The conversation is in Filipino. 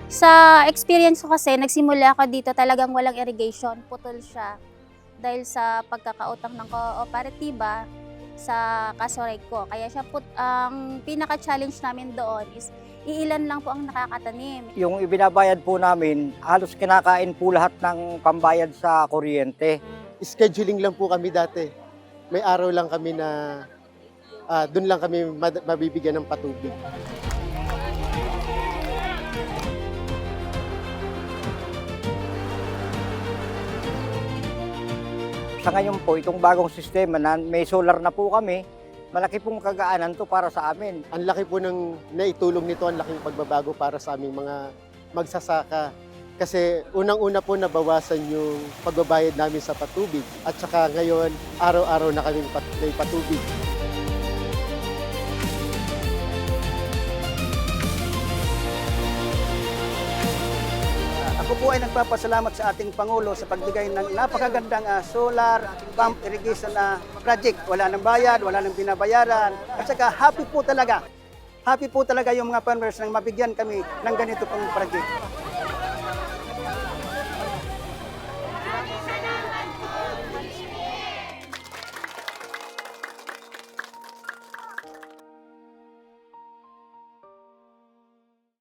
Sa experience ko kasi, nagsimula ako dito talagang walang irrigation, putol siya. Dahil sa pagkakautang ng kooperatiba sa kasoray ko. Kaya siya ang pinaka-challenge namin doon is iilan lang po ang nakakatanim. Yung ibinabayad po namin, halos kinakain po lahat ng pambayad sa kuryente. Scheduling lang po kami dati. May araw lang kami na doon lang kami mabibigyan ng patubig. Sa ngayon po, itong bagong sistema na may solar na po kami, malaki pong kagaanan to para sa amin. Ang laki po ng naitulong nito, ang laking pagbabago para sa aming mga magsasaka. Kasi unang-una po nabawasan yung pagbabayad namin sa patubig. At saka ngayon, araw-araw na kami may patubig. Ako po ay nagpapasalamat sa ating Pangulo sa pagbigay ng napakagandang solar pump irrigation project. Wala nang bayad, wala nang binabayaran. At saka happy po talaga. Happy po talaga yung mga farmers nang mabigyan kami ng ganito pong project.